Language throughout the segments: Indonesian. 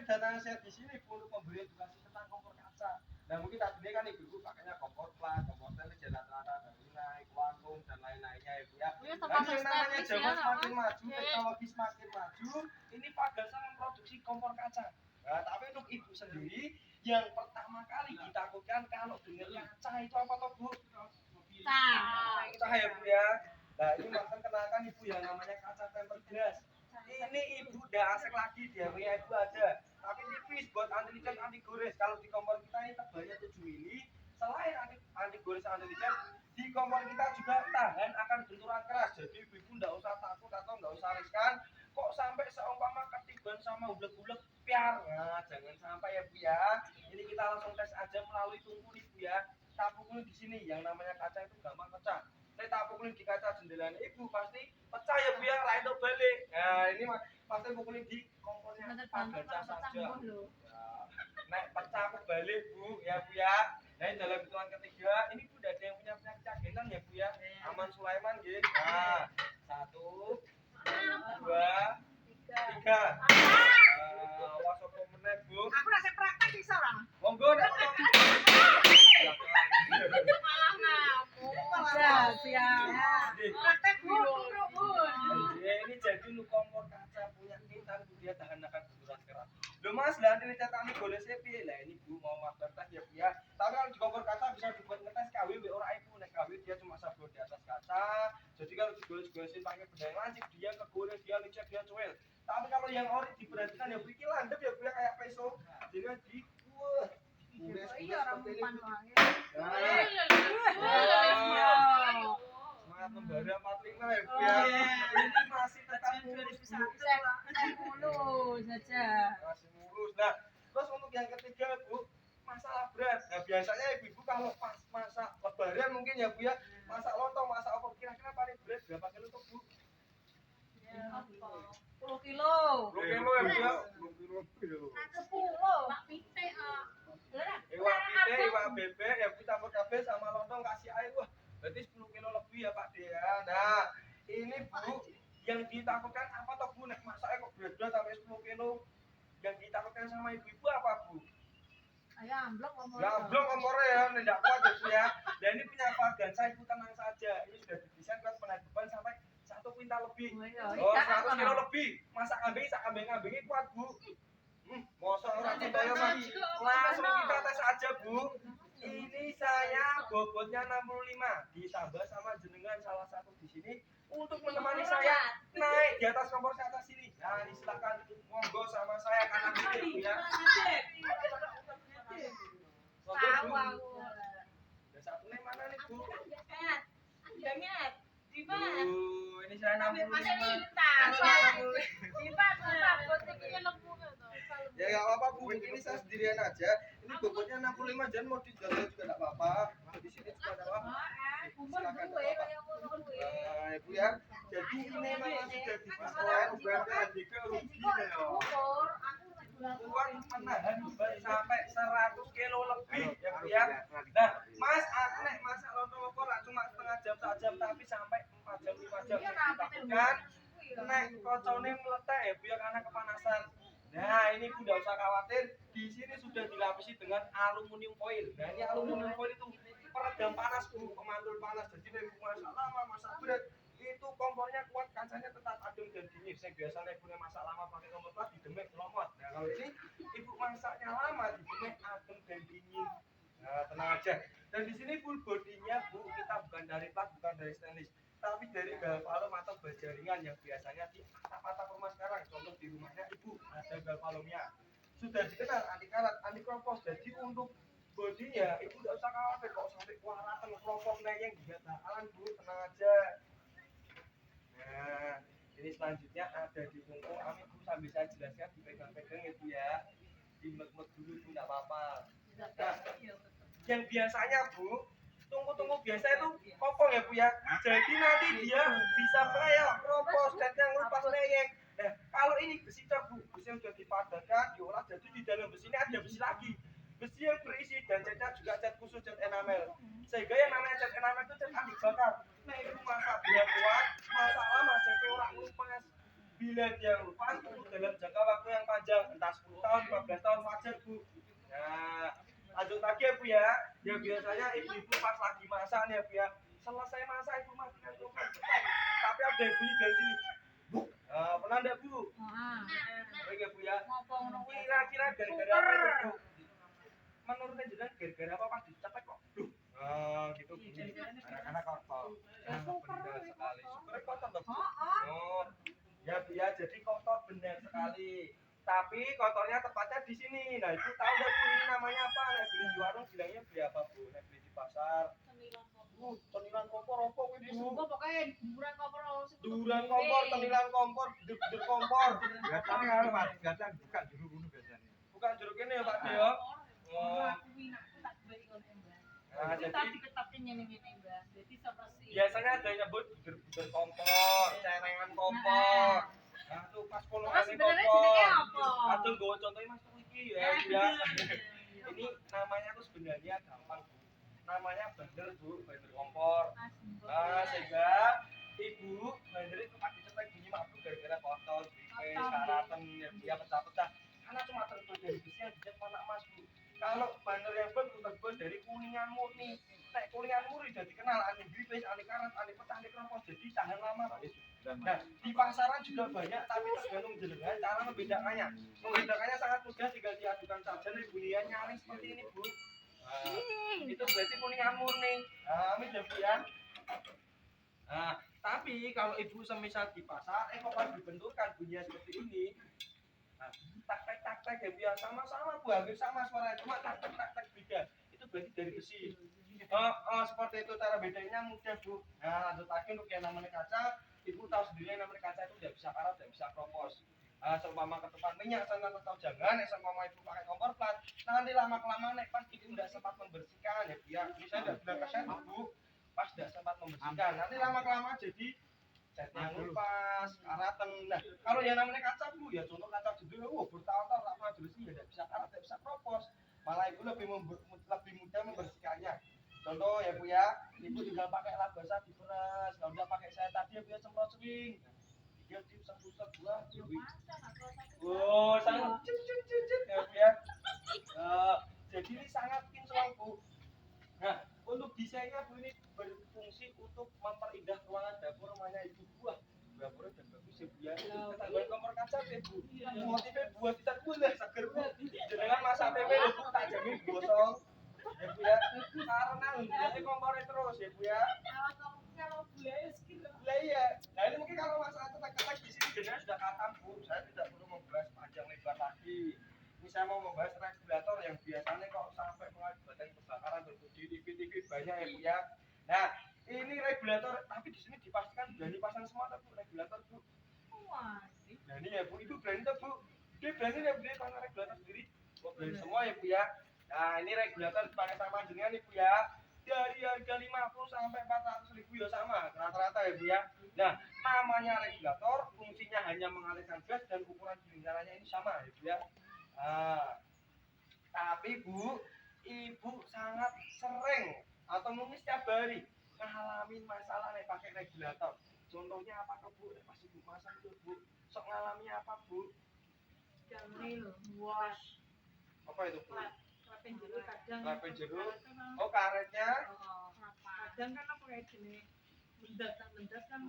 datang saya di sini untuk memberi edukasi tentang kompor kaca. Nah mungkin tadi kan ibu pakainya kompor plat, kompor stainless, rata-rata dari naik, kuantum dan lain-lainnya ibu ya. Dan yang namanya zaman semakin maju, teknologi semakin maju, ini Pak Gasa memproduksi kompor kaca. Nah, tapi untuk ibu sendiri yang pertama kali ditakutkan kalau dengar kaca itu apa toh Bu? Kaca ya Bu ya. Nah ini makan kenalkan ibu yang namanya kaca tempered glass. Ini ibu udah asik lagi dia punya ibu ada. Tapi tipis buat anti licin anti gores. Kalau di kompor kita ini tebalnya 7 mili. Selain anti gores anti licin, di kompor kita juga tahan akan benturan keras. Jadi ibu nggak usah takut atau nggak usah riskan. Kok sampai seumpama ketiban sama ublek-ublek piar. Nah, jangan sampai ya Bu ya. Ini kita langsung tes aja melalui tungku nih Bu ya. Kita pukul di sini yang namanya kaca itu gampang pecah. Saya tak pukulin di kaca jendela ibu pasti pecah ya Bu ya, lain balik. Nah, ini pasti pukulin di kompornya Pak Gasa saja. Nah, pecah aku balik Bu ya Bu ya. Nah, dalam hitungan ketiga, ini Bu udah ada yang punya penyakit cagetan ya Bu ya. Aman Sulaiman gitu. Nah, 1 2 3. Awas opo meneh Bu. Aku rasa praktek bisa lah. Monggo nek Praktek Bu. Ini jadi lu kompor kaca punya kita dia tahan akan benturan keras. Loh Mas, lah ini cetane golesnya piye? Lah ini Bu mau Mas tes ya Bu ya. Tapi kalau di kompor kaca bisa dibuat ngetes KW ora ibu nek KW dia cuma sabun di atas kaca. Jadi kalau digoles-golesin pakai benda yang lancip dia kegores dia licet dia cuil. Tapi kalau yang ori diperhatikan ya Bu iki landep ya Bu ya kayak peso. Jadi di Iya orang umpan wangi. Semangat membara 45 ya Bu ya. Ini masih tetap mulus saja. Masih mulus. Nah, terus untuk yang ketiga Bu, masalah berat. Nah, biasanya ibu-ibu kalau pas masak lebaran mungkin ya Bu ya, masak lontong, masak opor kira-kira paling berat berapa kilo tuh Bu? 10 kilo. 10 kilo ya Bu ya. 10. Iwak pite, iwak bebek ya Bu campur kabeh sama lontong kasih air. Wah, berarti 10 kilo lebih ya Pak Dea. Nah, ini Bu yang ditakutkan apa toh Bu nek masaknya kok berat sampai 10 kilo? Yang ditakutkan sama ibu-ibu apa Bu? Ayam blok kompornya. Ya blok kompornya ya, tidak kuat ya Bu ya. Dan ini punya Pak Gasa ibu tenang saja. Ini sudah didesain buat menahan beban sampai 1 kuintal lebih. Oh, 100 kilo lebih. Masak kambing, sak kambing-kambingnya kuat Bu. Mosok ora percaya Mas. Langsung kita tes aja Bu. Ini saya bobotnya 65 ditambah sama jenengan salah satu di sini untuk menemani saya naik di atas kompor ke atas sini. Nah, ini silakan monggo sama saya kanan kiri ya. Tahu aku. Ada satunya mana nih Bu? Ini saya 65. Ya enggak apa-apa Bu, ini saya sendirian aja. Ini bobotnya 65 jangan mau dijual juga enggak apa-apa. Di sini juga ada apa? Silakan Ibu ya. Jadi ini memang sudah dipesan uangnya juga rugi ya. Uang menahan beban sampai 100 kilo lebih ya Bu ya. Nah, Mas, aku nek masak lontong opor cuma setengah jam saja tapi sampai 4 jam 5 jam. Takutkan nek kocone meletek ya Bu ya karena kepanasan. Nah, ini Bu enggak usah khawatir. Di sini sudah dilapisi dengan aluminium foil. Nah, ini aluminium foil itu peredam panas Bu, pemantul panas. Jadi nek masak lama, masak berat itu kompornya kuat, kacanya tetap adem dan dingin. Saya biasanya punya masak lama pakai kompor plat didemek lomot. Nah, kalau ini ibu masaknya lama didemek adem dan dingin. Nah, tenang aja. Dan di sini full bodinya Bu, kita bukan dari plat, bukan dari stainless, tapi dari galvalum atau baja ringan yang biasanya di atap-atap rumah sekarang. Contoh di rumahnya ibu ada galvalumnya. Sudah dikenal anti karat, anti kropos. Jadi untuk bodinya ibu tidak usah khawatir kok sampai kuaratan kropos yang tidak bakalan Bu, tenang aja. Nah, ini selanjutnya ada di tungku. Amin Bu sambil saya jelaskan dipegang-pegang ya Bu ya. Dimet-met dulu Bu enggak apa-apa. Nah, yang biasanya Bu, tungku-tungku biasa itu kopong ya Bu ya. Jadi nanti dia bisa kayak kropos dan yang lepas leyeng. Nah, kalau ini besi cor Bu, besi yang sudah dipadatkan, diolah jadi di dalam besi ini ada besi lagi. Besi yang berisi dan catnya juga cat khusus cat enamel. Sehingga yang namanya cat enamel itu cat anti bakar. Nah, itu masak dia kuat, masak lama jadi orang lupas. Bila dia lupa itu dalam jangka waktu yang panjang, entah 10 tahun 15 tahun wajar Bu. Nah lanjut lagi ya Bu ya. Ya biasanya ibu-ibu pas lagi masak nih ya Bu ya, selesai masak ibu matikan kompor cetek, tapi ada bunyi dari sini. Pernah enggak Bu? Oke ya Bu ya. Kira-kira gara-gara apa itu Bu? Menurutnya jenengan gara-gara apa pas dicetek kok? Gitu bunyi. Anak-anak kotor. Benar sekali. Syukurnya kotor toh Bu. Oh, ya Bu ya, jadi kotor benar sekali. Tapi kotornya tepatnya di sini. Nah, itu tahu enggak Bu ini namanya apa? Nek beli di warung bilangnya beli apa Bu? Nek beli di pasar. Cemilan kompor apa kuwi Bu? Duran kompor, cemilan kompor, beduk kompor. Biasanya kalau Mas, biasanya buka juru ngono biasanya. Bukan jeruk ini ya Pak De ya. Oh. Nah, jadi biasanya ada yang nyebut buder-buder kompor, cerengan kompor. Nah, tuh pas polongan kompor. Atau gue contohnya Mas iki ya, ya. Ini namanya tuh sebenarnya gampang Bu. Namanya blender Bu, blender kompor. Nah, sehingga ibu blender itu pas dicetek bunyi mak Bu gara-gara kotor, pipis, karatan, ya dia pecah-pecah. Karena cuma terbuat dari besi yang dicat warna emas Bu. Kalau blender yang terbuat dari kuningan murni. Nek kuningan murni jadi kenal ane gripis, ane karat, ane pecah, ane keropos, jadi tahan lama Bu. Nah, di pasaran juga banyak, tapi tergantung jenengan cara membedakannya. Membedakannya sangat mudah, tinggal diadukan saja nih bunyinya nyaring seperti ini Bu. Itu berarti kuningan murni. Amin ya Bu ya. Nah, tapi kalau ibu semisal di pasar, kok pas dibenturkan bunyinya seperti ini. Nah, tak ya sama-sama Bu, hampir sama suaranya, cuma tak beda. Itu berarti dari besi. Seperti itu cara bedanya mudah Bu. Nah, lanjut lagi untuk yang namanya kaca, ibu tahu sendiri yang namanya kaca itu tidak bisa karat, tidak bisa kropos. Seumpama ketukan minyak, sana tahu jangan, seumpama ibu pakai kompor plat, nanti lama-kelamaan pas ibu tidak sempat membersihkan ya Bu ya. Bisa tidak bilang ke saya Bu, pas tidak sempat membersihkan, nanti lama-kelamaan jadi catnya ngupas, karatan. Nah, kalau yang namanya kaca Bu, ya contoh kaca jendela, bertahun-tahun tak pernah bersih, ya tidak bisa karat, tidak bisa kropos. Malah ibu lebih mudah membersihkannya. Contoh ya Bu ya, ibu tinggal pakai lap basah diperas, kalau udah pakai saya tadi ya Bu ya semprot swing. Dia diusap-usap buah. Sangat cicit ya Bu ya. Jadi ini sangat kinclong Bu. Nah, untuk desainnya Bu ini berfungsi untuk memperindah ruangan dapur rumahnya ibu buah. Dapurnya dan bagus ya Bu ya. Ketambahan kompor kaca ya Bu. Motifnya buah kita boleh seger Bu. Jangan masak tempe lho Bu, tak jamin gosong. Ya Bu ya. Karena ini kompornya terus ya Bu ya. Iya. Nah ini mungkin kalau masalah cetek-cetek di sini jenengan sudah khatam Bu. Saya tidak perlu membahas panjang lebar lagi. Ini saya mau membahas regulator yang biasanya kok sampai mengakibatkan kebakaran di TV banyak ya Bu ya. Nah ini regulator, tapi di sini dipastikan berani pasang semua Bu regulator Bu. Nah ini ya Bu, itu berani Bu. Dia berani ya Bu, dia pasang regulator sendiri. Berani semua ya Bu ya. Nah ini regulator dipakai sama jenengan nih Bu ya. Dari harga 50 sampai 400 ribu ya sama rata-rata ya Bu ya. Nah namanya regulator, fungsinya hanya mengalirkan gas dan ukuran lingkarannya ini sama ya Bu ya. Tapi Bu, ibu sangat sering atau mungkin setiap hari ngalamin masalah nih pakai regulator. Contohnya apa ke Bu? Pas ibu masang itu Bu, sok ngalami apa Bu? Apa itu Bu? Klapen jeruk. Oh karetnya. Kadang kan apa kayak gini, mendadak kan kadang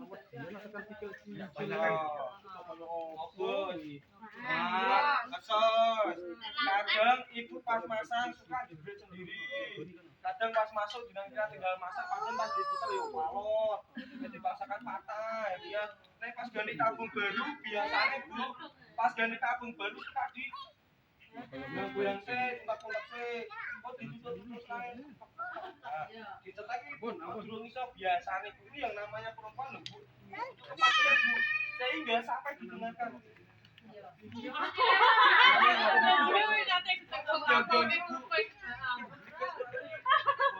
ibu pas masak suka jebret sendiri. Kadang pas masuk kita tinggal masak, padahal pas diputar ya malot. Jadi dipaksakan patah ya dia. Nek pas ganti tabung baru biasanya Bu, pas ganti tabung baru suka di goyang sih, tuntak sih. Kok ditutup terus lain. Dicetak ibu, durung iso biasanya Bu. Ini yang namanya perempuan lho Bu. Kepastian Bu, sehingga sampai digunakan.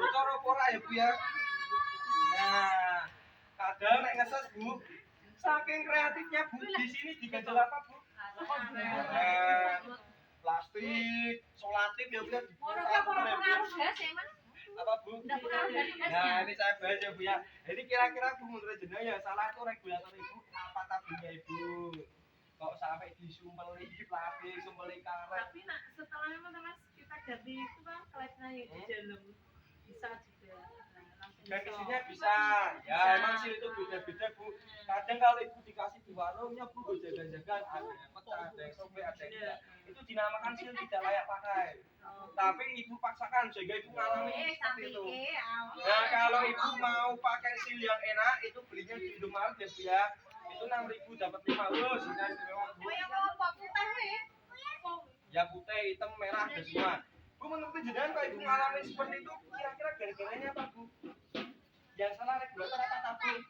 Bocor apa ora ya Bu ya? Nah, kadang nek ngeses Bu, saking kreatifnya Bu, di sini diganjel apa Bu? Plastik, solatif ya Bu ya. Apa Bu? Nah, ini saya bahas ya Bu ya. Jadi kira-kira Bu menurut jenengan yang salah itu regulator Ibu apa tabungnya Ibu? Kok sampai disumpeli plastik, sumpeli karet. ganti itu kan kelasnya yang di dalam bisa juga. Dan isinya bisa, ya emang sih itu beda-beda Bu. Kadang kalau ibu dikasih di warungnya Bu, jaga-jaga ada yang pecah, ada yang sobek, ada yang enggak. Itu dinamakan sil tidak layak pakai. Tapi ibu paksakan sehingga ibu ngalami seperti itu. Nah kalau ibu mau pakai sil yang enak, itu belinya di Indomaret ya Bu ya. Itu 6.000 dapat 5 los. Ya putih, hitam, merah, ada semua. Bu menurut jenengan kalau ibu ngalami seperti itu, kira-kira gara-garanya apa Bu? Yang salah regulator apa tabung?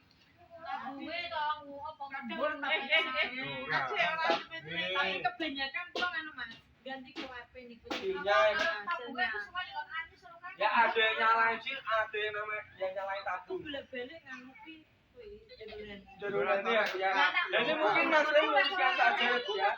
Tapi kebanyakan kok anu Mas, ganti QRP niku. Silnya ya ada yang nyalain sil, ada yang nyalain tabung. Bolak-balik nganu ki Jadulan ya, ya. Jadi mungkin Mas Rem luruskan saja ya.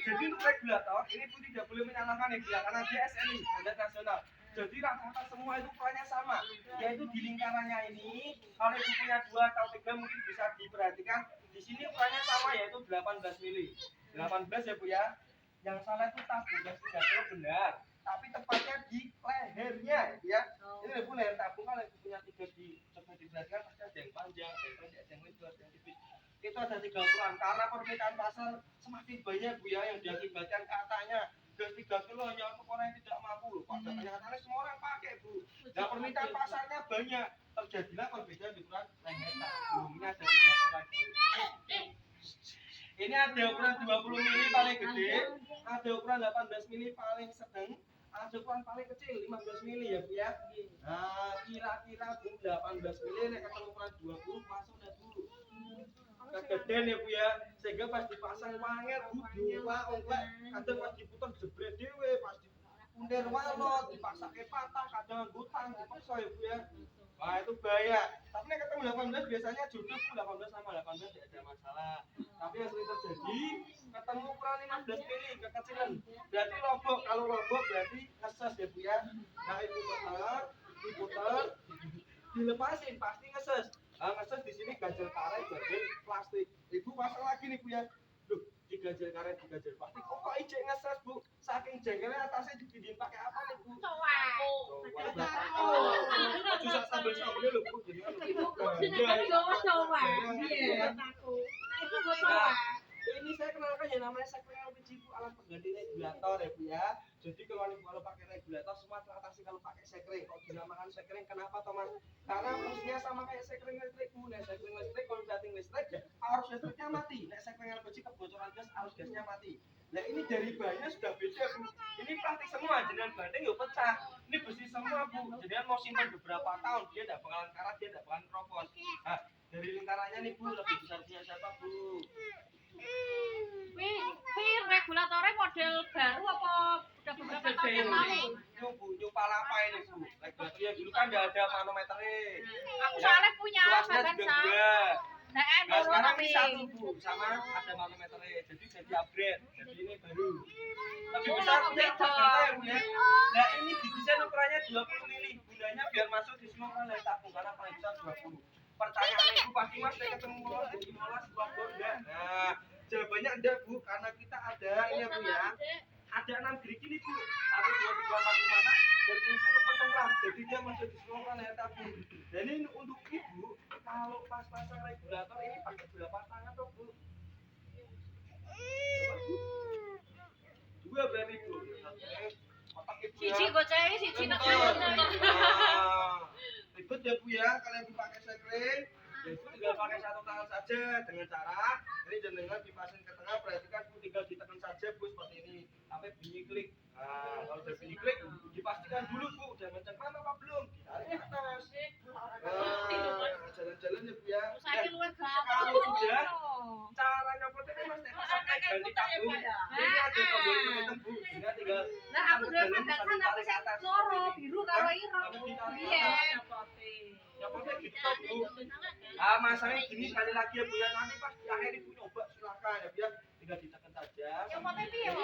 Jadi untuk regulator ini pun tidak boleh menyalahkan ya, karena dia SNI, standar nasional. Jadi rata-rata semua itu ukurannya sama, yaitu di lingkarannya ini. Kalau ibu punya 2 atau 3 mungkin bisa diperhatikan. Di sini ukurannya sama, yaitu 18 mili. 18 ya Bu ya. Yang salah itu tabung, yang tidak perlu benar. Tapi tepatnya di lehernya ya. Ini ibu leher tabung, kalau ibu punya 3 coba diperhatikan pasti ada yang panjang, ada yang pendek, ada yang lebar, ada yang tipis. Itu ada 3 ukuran. Karena permintaan pasar semakin banyak Bu ya, yang diakibatkan katanya gas 3 kilo hanya untuk orang yang tidak mampu loh. Pada kenyataannya semua orang pakai Bu. Nah permintaan pasarnya banyak, terjadilah perbedaan di ukuran leher tabung. Ini ada 3 ukuran. Ini ada ukuran 20 mili paling gede, ada ukuran 18 mili paling sedang, ada ukuran paling kecil 15 mili ya Bu ya. Nah kira-kira Bu 18 mili nek ketemu ukuran 20 masuk dah dulu. Kegedean ya Bu ya, sehingga pas dipasang wanger Bu diolah-olah, kadang pas diputar jebret dhewe, pas dipunder walot, dipasake patah, kadang gutang, dipaksa ya Bu ya. Wah itu bahaya. Tapi nek ketemu 18 biasanya jodoh Bu, 18 sama 18 tidak ada masalah. Tapi yang sering terjadi ketemu ukuran 15 mili kekecilan. Berarti lobok, kalau lobok berarti ngeses ya Bu ya. Nah ibu putar, dilepasin pasti ngeses. Nah, ngeses di sini ganjel karet, ganjel plastik. Ibu pasang lagi nih Bu ya. Loh, diganjel karet, diganjel plastik. Kok ijek ngeses Bu? Saking jengkelnya atasnya dipindahin pakai apa nih Bu? Susah sambel-sambelnya loh Bu. Jadi ini saya kenalkan ya namanya sekring LPG Bu, alat pengganti regulator ya Bu ya. Jadi kalau pakai regulator semua teratasi kalau pakai sekring. Kok dinamakan sekring kenapa teman? Karena fungsinya sama kayak sekring listrik Bu. Nah sekring listrik kalau setting listrik ya arus listriknya mati. Nah sekring LPG kebocoran gas arus gasnya mati. Nah ini dari bahannya sudah beda Bu. Ini plastik semua, jenengan banding yuk pecah. Ini besi semua Bu. Jenengan mau simpan beberapa tahun dia tidak bakalan karat, dia tidak bakalan kropos. Nah dari lingkarannya nih Bu lebih besar punya siapa Bu? Wih, regulatornya model baru apa udah beberapa tahun yang lalu? New Palapa ini Bu. Regulatornya dulu kan tidak ada manometernya. Aku soalnya punya Kelasnya bahkan juga dua. Nah sekarang tapi ini satu Bu, sama ada manometernya. Jadi upgrade. Jadi ini baru. Lebih besar punya Jakarta ya Bu ya. Nah ini didesain ukurannya 20 mili. Gunanya biar masuk di semua orang dari tabung karena paling besar 20. Pertanyaan Ibu pasti Mas saya ketemu molas jadi molas waktu enggak? Nah jawabannya enggak Bu, karena kita ada ini ya Bu ya. Ada 6 gerigi nih Bu. 1, 2, 3, 4, 5 mana berfungsi untuk mencengkram. Jadi dia masuk di semua orang dari tabung. Dan ini untuk Ibu kalau pas pasang regulator ini pakai berapa tangan tuh Bu? Dua berarti Bu. siji goceng, siji nek ribet ya Bu ya, kalau Ibu pakai sekring, Ibu tinggal pakai satu tangan saja dengan cara ini jenengan dipasang ke tengah, perhatikan Bu tinggal ditekan saja Bu seperti ini sampai bunyi klik. Nah, kalau udah bunyi klik, dipastikan dulu Bu udah mencengkram apa belum, ditarik ke atas. Jalan-jalan ya Bu ya. saiki luwih Kalau sudah cara nyopotnya kan Mas sampai ganti tabung. Ini ada tombol hitam Bu, sehingga tinggal Nah, aku udah kadang tapi saya loro biru karo ireng. Iya. nyopotnya gitu Bu. Ah masanya gini sekali lagi ya Bu ya, nanti pas di akhir Ibu nyoba silakan ya Bu ya, tinggal ditekan saja. Nyopotnya piye, Bu?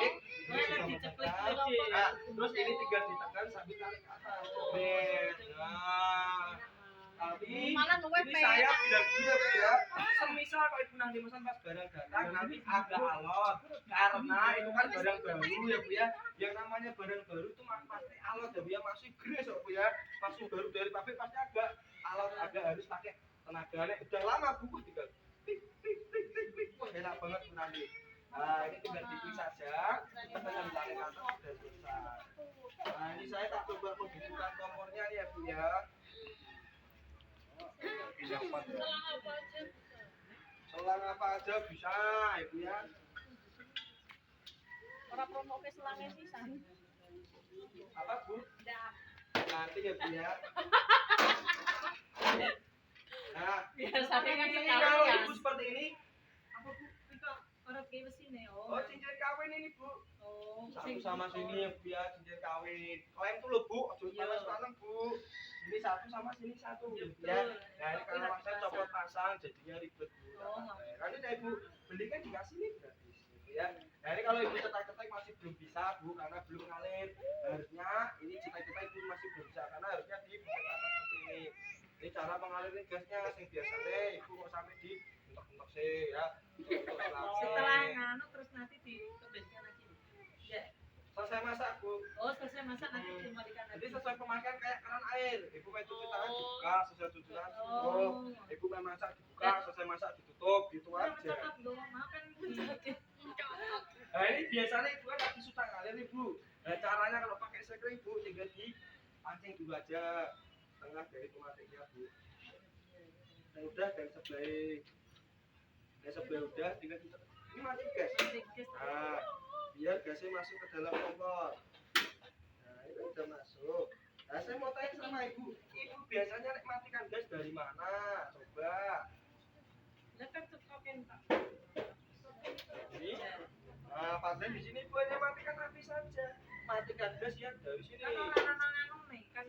Nah, terus ini tinggal ditekan sambil tarik ke atas. Nah, Tapi Malah luwe ini saya bilang dulu ya, semisal kalau ibu nanti pesan pas barang datang nanti agak alot karena itu kan barang baru ya bu ya. Yang namanya barang baru itu pasti alot ya bu ya, masih gres ya bu ya, masih baru dari pabrik pasti agak alot, agak harus pakai tenaga. Udah lama bu tinggal tik tik tik tik tik, wah enak banget bu nanti. Nah ini tinggal diklik saja, kita tinggal tarik atas sudah selesai. Nah ini saya tak coba menghidupkan kompornya nih ya bu ya. Selang apa aja bisa ibu ya. Orang promo ke selangnya pisan. Apa bu? Nanti ya bu ya. Nah Biasanya kan ini sekali kalau ya. ibu seperti ini, Apa Bu? Itu orang kayak sini. oh cincin kawin ini bu. Oh, Satu sama sini ya bu ya, cincin kawin. Klaim tuh loh bu, ojo panas-panas bu. Sini satu sama sini satu ya. Nah ini kalau saya copot pasang jadinya ribet bu. Nanti saya ibu beli kan dikasih nih gratis gitu ya. Nah ini kalau ibu cetak-cetak masih belum bisa bu, karena belum ngalir. Harusnya ini cetak-cetak ibu masih belum bisa, karena harusnya di bagian atas seperti ini. Ini cara mengalirin gasnya yang biasa deh, ibu kok sampai di entok-entok sih ya. setelah nganu terus nanti dikembalikan lagi. Ya. Selesai masak bu. Oh, selesai masak nanti dikembalikan lagi. Jadi sesuai pemakaian kayak keran air. Ibu main cuci tangan dibuka, sesuai cuci tangan Oh. ditutup. Ibu main masak dibuka, selesai masak ditutup, gitu Orang aja. cakap dong, makan Nah ini biasanya ibu kan lagi suka ngalir ibu. Nah caranya kalau pakai sekre ibu tinggal dipancing dulu aja tengah dari tomatnya bu. Yang udah dari sebelah, dari sebelah udah tinggal kita. Ini mati gas. Nah biar gasnya masuk ke dalam kompor. Nah itu udah masuk. Nah saya mau tanya sama ibu, ibu biasanya matikan gas dari mana? Coba. Lepas cekokin Pak. Ini. Nah padahal di sini ibu hanya matikan api saja. Matikan gas ya dari sini. Kan orang-orang anu nih kan.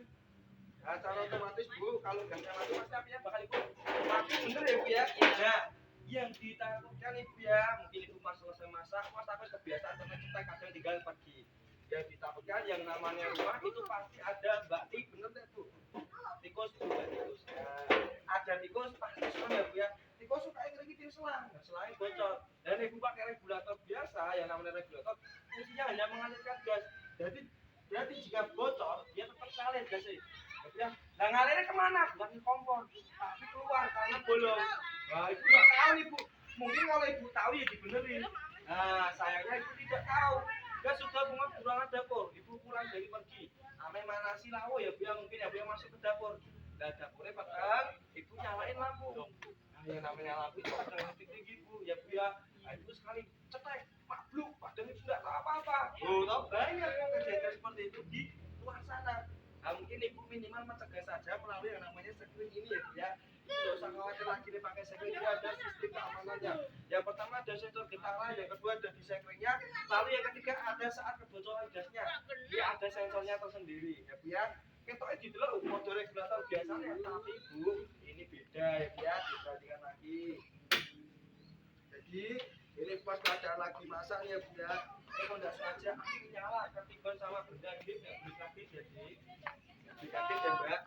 Nah cara otomatis bu, kalau gasnya mati pasti apinya bakal ibu mati, bener ya bu ya? Iya. Yang ditakutkan ibu ya, mungkin ibu pas selesai masak, mas takut kebiasaan cetek kadang tinggal pergi. Yang ditakutkan yang namanya rumah itu pasti ada mbak Ti, bener deh bu. Tikus bu, tikus. Nah, ada tikus pasti serem ya bu ya. Tikus suka ngerikitin selang, nah, selangnya bocor. Dan ibu pakai regulator biasa, yang namanya regulator, fungsinya hanya mengalirkan gas. Jadi jika bocor, dia tetap ngalir gasnya. Ya, nah ngalirnya kemana? Bukan ke kompor, tapi keluar karena bolong. Nah, ibu nggak tahu nih bu. Mungkin kalau ibu tahu ya dibenerin. Nah, sayangnya ibu tidak tahu. Dia sudah bunga burangan dapur. Ibu pulang dari pergi. Ame mana sih lawo ya bu? Yang mungkin ya bu yang masuk ke dapur. Nah, dapurnya petang. Ibu nyalain lampu. Nah, yang namanya lampu itu ada yang tinggi bu. Ya bu ya. Nah, ibu sekali cetek, mabluk. Padahal ibu nggak tahu apa-apa. Oh, tahu banyak yang kejadian seperti itu di luar sana. Nah, mungkin ibu minimal mencegah saja melalui yang namanya screen ini ya bu ya. Tidak usah khawatir lagi nih pakai screen, ini ada sistem keamanannya. Yang pertama ada sensor getaran, yang kedua ada di screen-nya, lalu yang ketiga ada saat kebocoran gasnya. Dia ada sensornya tersendiri ya bu ya. Ketoknya di dalam mode regulator biasanya, tapi bu ini beda ya bu ya, dibandingkan lagi. Jadi ini pas pada lagi masak nih ya bu ya. Kalau tidak sengaja api nyala ketiban sama benda ini nggak beli jadi dikasih ya mbak.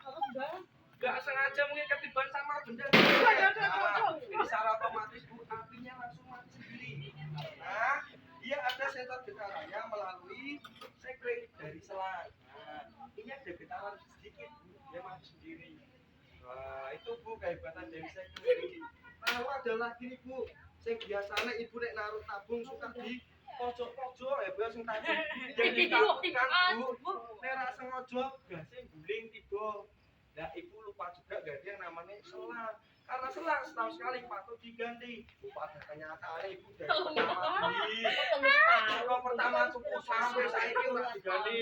Nggak sengaja mungkin ketiban sama benda ini secara otomatis bu apinya langsung mati sendiri karena dia ada sensor getarannya melalui sekring dari selang. Nah ini ada getaran sedikit bu, dia mati sendiri. Nah itu bu kehebatan dari sekring. Lalu ada lagi nih bu, yang biasanya ibu nek naruh tabung suka di pojok-pojok ya bu, sing tabung yang ditakutkan bu nek sengaja gasnya guling tiba. Nah ibu lupa juga ganti yang namanya selang, karena selang setahun sekali patut diganti. Pada kenyataannya ibu dari pertama cukup sampai saya ini orang diganti,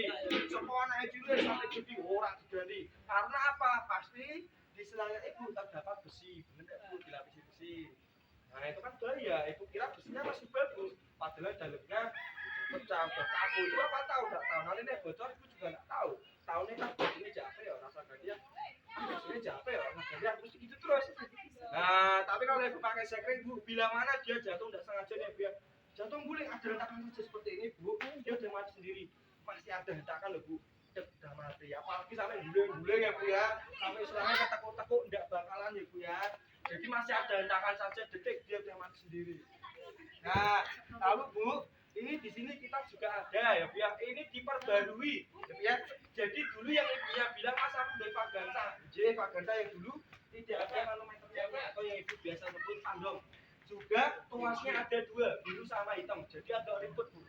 semua anak juga sampai jadi orang diganti. Karena apa? Pasti di selangnya ibu terdapat besi, bener bu, dilapisi besi. Nah itu kan bahaya, ibu kira besinya masih bagus, padahal dalamnya pecah, udah kaku. Ibu apa tahu? Nggak tahu. Nanti nih bocor ibu juga nggak tahu. Tahunnya kan ini capek ya, rasa gantian. Ini capek ya, rasa gantian. Terus gitu terus. Nah tapi kalau ibu pakai sekring bu, bila mana dia jatuh nggak sengaja nih biar jatuh guling, ada hentakan saja seperti ini bu, dia udah mati sendiri. Masih ada hentakan loh bu. macet udah mati. Apalagi sampai guling-guling ya Bu ya, sampai selangnya ketekuk-tekuk enggak bakalan ya Bu ya. Jadi masih ada hentakan saja detik dia udah mati sendiri. Nah, lalu Bu, ini di sini kita juga ada ya Bu ya. Ini diperbarui ya Bu ya. Jadi dulu yang ibunya bilang Mas aku dari Vagansa. J Vagansa yang dulu tidak ada manometernya atau yang ibu biasa sebut tandem. Juga tuasnya ada dua, biru sama hitam. Jadi agak ribet Bu.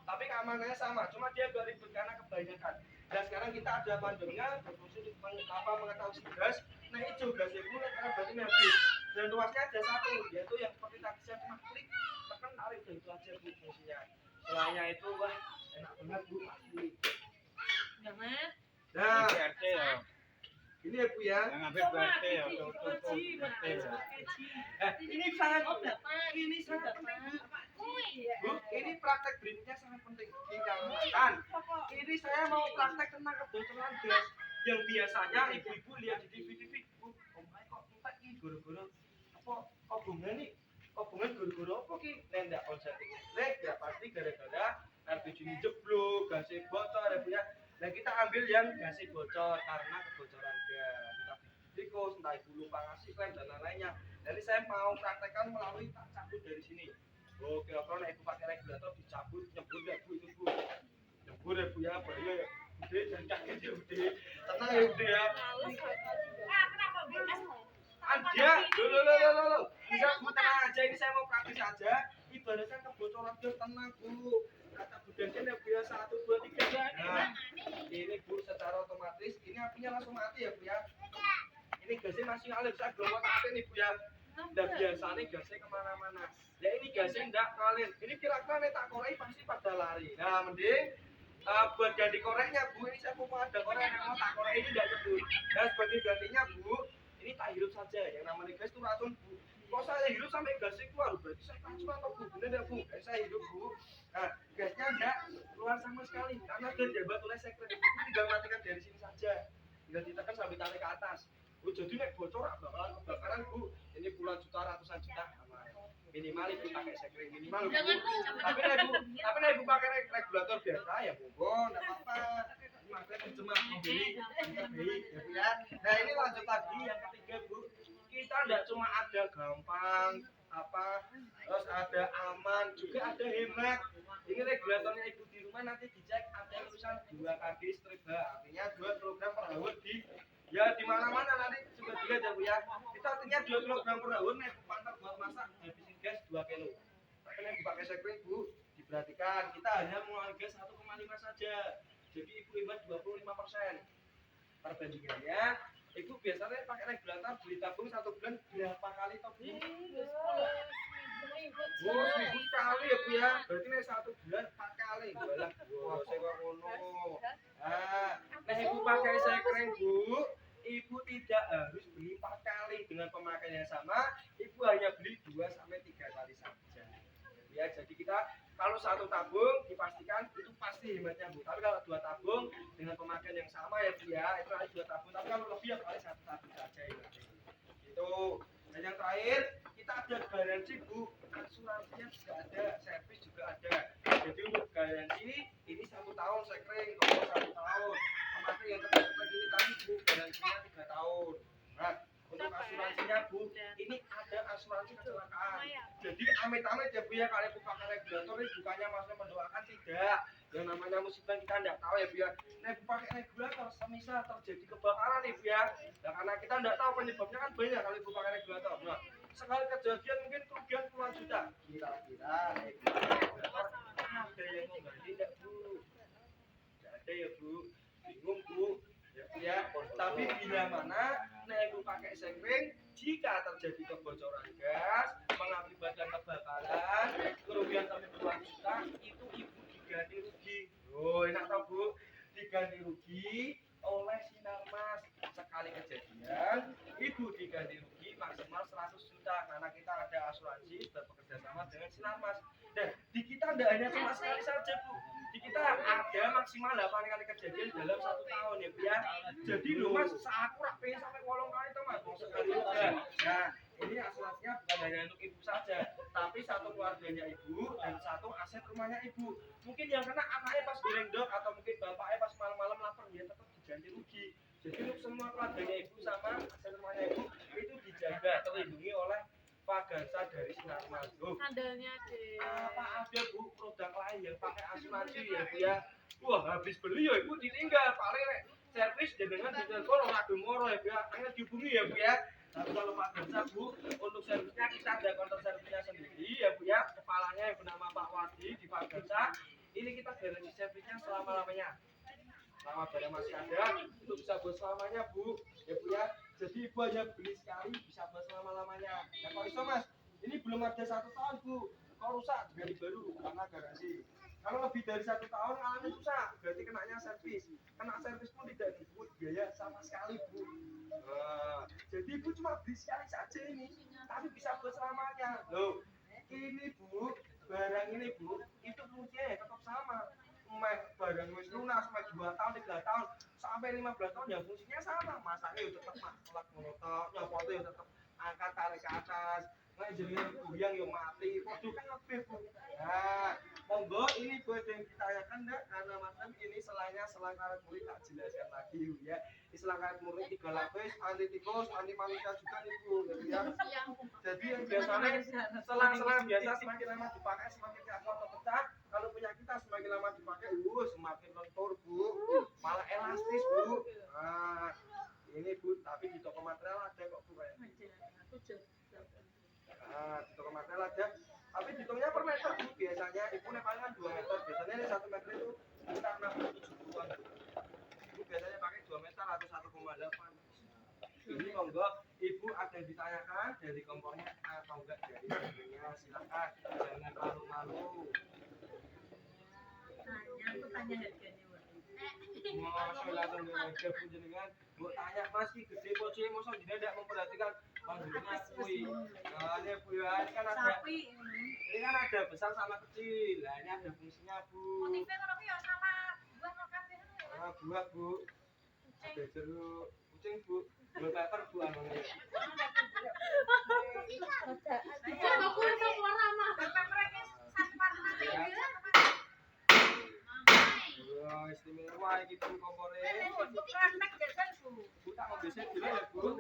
Tapi keamanannya sama, cuma dia agak ribet karena kebanyakan. Dan sekarang kita ada pandemnya berfungsi untuk mengetahui gas. Nah hijau gasnya Bu, karena berarti habis. Dan tuasnya ada satu, yaitu yang seperti tadi saya cuma klik, tekan tarik dan itu aja Bu fungsinya. Selainnya itu wah enak banget Bu pasti. Jangan. Nah, BRT ya. ini ya Bu ya. Yang ngambil BRT ya. Ini sangat Oh, Bapak. ini sangat penting Bu. Iya. Bu, ini praktek berikutnya sangat penting. Dikarenakan ini saya mau praktek tentang kebocoran gas yang biasanya ibu-ibu lihat di TV-TV. Bu, omahe kok entek iki goro-goro apa hubungan nih? Hubungan goro-goro apa ki? Nek ndak konsleting listrik ya pasti gara-gara LPG ini jeblok, gasnya bocor ya Bu ya. Nah kita ambil yang gasnya bocor karena kebocoran gas. Kita tikus, entah ibu lupa ngasih klaim dan lain-lainnya. Jadi saya mau praktekkan melalui tak cabut dari sini. Oke, kalau ibu pakai regulator dicabut, nyebur ya Bu itu Bu. Nyebur ya Bu ya, bahaya ya. Udah jangan kaget ya udah. Tenang ya udah ya. Kenapa bebas? Ada, lo. Bisa Bu tenang aja, ini saya mau praktis aja. Ibaratkan kebocoran gas tenang Bu. Kata Bu Denden ya Bu ya 1, 2, 3. Nah, ini Bu secara otomatis ini apinya langsung mati ya Bu ya. Ini gasnya masih ngalir, saya belum mau mati nih Bu ya. Dan biasanya gasnya kemana-mana. Ya ini gasnya enggak ngalir. Ini kira-kira nih tak korek pasti pada lari. Nah mending buat ganti koreknya Bu, ini saya mau ada korek yang mau tak korek ini enggak nyebut. Nah sebagai gantinya Bu, ini tak hirup saja. Yang namanya gas itu racun Bu. Kalau saya hirup sampai gasnya keluar, berarti saya racun atau Bu? Bener ya Bu? Saya hirup Bu. Nah gasnya enggak keluar sama sekali karena sudah dijabat oleh sekret. Ibu tinggal matikan dari sini saja. Tinggal ditekan sampai tarik ke atas. Bu jadi nek bocor bakalan kebakaran Bu. Ini puluhan juta, ratusan juta aman. Minimal ibu pakai sekret minimal Bu. Tapi nek ibu pakai regulator biasa ya monggo enggak apa-apa. Makanya cuma membeli baik ya. Nah ini lanjut lagi yang ketiga Bu. Kita enggak cuma ada gampang apa terus ada aman juga ada hemat. Ini regulatornya ibu di rumah nanti dicek ada tulisan 2 kg striba artinya 2 kg per hour di mana-mana nanti juga dilihat ya Bu ya. Itu artinya 2 kg per hour nih pantar buat masak habisin gas 2 kg. Tapi nih pakai sekret Bu, diperhatikan kita hanya mengeluarkan gas 1,5 saja. Jadi ibu hemat 25%. Perbandingannya ibu biasanya pakai regulator beli tabung 1 bulan berapa kali toh Bu? Oh, 1000 kali ya Bu ya. Berarti nih 1 bulan 4 kali. Walah, wah saya ngono. Nah, ibu pakai sekret Bu, ibu tidak harus beli 4 kali dengan pemakaian yang sama, ibu hanya beli 2 sampai 3 kali saja. Ya, jadi kita kalau 1 tabung dipastikan itu pasti hematnya Bu. Tapi kalau 2 tabung dengan pemakaian yang sama ya Bu ya, itu harus 2 tabung. Tapi kalau lebih ya paling 1 tabung saja ya. Itu. Dan yang terakhir, kita ada garansi Bu, asuransinya juga ada, servis juga ada. Jadi untuk garansi ini 1 tahun sekring, kalau 1 tahun. Memakai yang terdekat ini tadi Bu, garansinya 3 tahun. Nah, untuk asuransinya Bu, ini ada asuransi kecelakaan. Jadi amit-amit ya Bu ya, kalau ibu pakai regulator ini bukannya maksudnya mendoakan tidak. Yang namanya musibah kita tidak tahu ya Bu ya. Nah ibu pakai regulator, semisal terjadi kebakaran nih Bu ya. Nah karena kita tidak tahu penyebabnya kan banyak kalau ibu pakai regulator. Nah, sekali kejadian mungkin kerugian puluhan juta. Kira-kira regulator ada yang mengganti tidak Bu? Tidak ada ya Bu. Bingung Bu. Ya Bu ya. Tapi bila mana nah ibu pakai sekring, jika terjadi kebocoran gas mengakibatkan kebakaran kerugian sampai puluhan juta itu ibu diganti rugi. Oh enak tau Bu, diganti rugi oleh Sinarmas. Sekali kejadian ibu diganti rugi maksimal 100 juta karena kita ada asuransi dan bekerja sama dengan Sinarmas. Dan di kita tidak hanya cuma sekali saja Bu, di kita ada maksimal 8 kali kejadian dalam 1 tahun ya Bu ya. Jadi lu Mas, aku rak pengen sampai 8 kali tuh Mas, mau sekali aja. Nah, ini asuransinya bukan hanya untuk ibu saja, tapi 1 keluarganya ibu dan 1 aset rumahnya ibu. Mungkin yang kena anaknya pas goreng dok atau mungkin bapaknya pas malam-malam lapar mati ya Bu ya. Wah, habis beli ya Ibu ditinggal. Paling nek servis jenengan di telepon ora demoro ya Bu ya. Hanya dihubungi ya Bu ya. Tapi kalau Pak Gersa Bu, untuk servisnya kita ada konter servisnya sendiri ya Bu ya. Kepalanya yang bernama Pak Wadi di Pak Gersa. Ini kita garansi servisnya selama-lamanya. Selama barang masih ada, itu bisa buat selamanya Bu. Ya Bu ya. Jadi Ibu hanya beli sekali bisa buat selama-lamanya. Ya kalau iso Mas, ini belum ada 1 tahun Bu. Kalau rusak ganti baru karena garansi. Kalau lebih dari 1 tahun alatnya rusak, berarti kenanya servis. Kena servis pun tidak dipungut biaya sama sekali Bu. Jadi Ibu cuma beli sekali saja ini, tapi bisa buat selamanya. Loh, ini Bu, barang ini Bu, itu fungsinya ya tetap sama. Barang wis lunas, 2 tahun, 3 tahun, sampai 15 tahun ya fungsinya sama. Masaknya ya tetap maklak monotok, nyopotnya ya tetap angkat tarik ke atas. Nah, jadi goyang ya mati. Waduh kan lebih Bu. Nah, monggo ini buat yang ditanyakan enggak karena macam ini selang karet murid tak jelaskan lagi Bu ya. Selang karet murid 3 lapis, anti tikus, anti manusia juga nih Bu gitu ya. Jadi yang biasanya selang biasa semakin lama dipakai semakin kotor atau pecah. Kalau punya kita semakin lama dipakai, semakin lentur Bu, malah elastis Bu. Nah, ini Bu, tapi di toko material ada kok Bu kayaknya. Nah, di toko material ada, tapi hitungnya per meter Bu. Biasanya Ibu palingan 2 meter, biasanya ini 1 meter itu sekitar 67-an. Ibu biasanya pakai 2 meter atau 1,8. Ini monggo Ibu ada yang ditanyakan dari kompornya atau enggak dari harganya, silakan jangan malu-malu. Aku tanya harganya Wak. Masalah dengan jenengan, Bu tanya Mas ki gede kok sih, mosok jenengan tidak memperhatikan panggungnya kui. Nah, ini Bu ya, ini kan ada Sapi. ini kan ada besar sama kecil. Nah, ini ada fungsinya Bu. Motifnya kalau ya sama buah lokasi. Nah, buah Bu. Ada jeruk, kucing Bu. Blue pepper Bu anune. Aku itu warna Wah, istimewa iki Bu kompore. Praktek jajan Bu. Bu tak mau besek dulu ya Bu.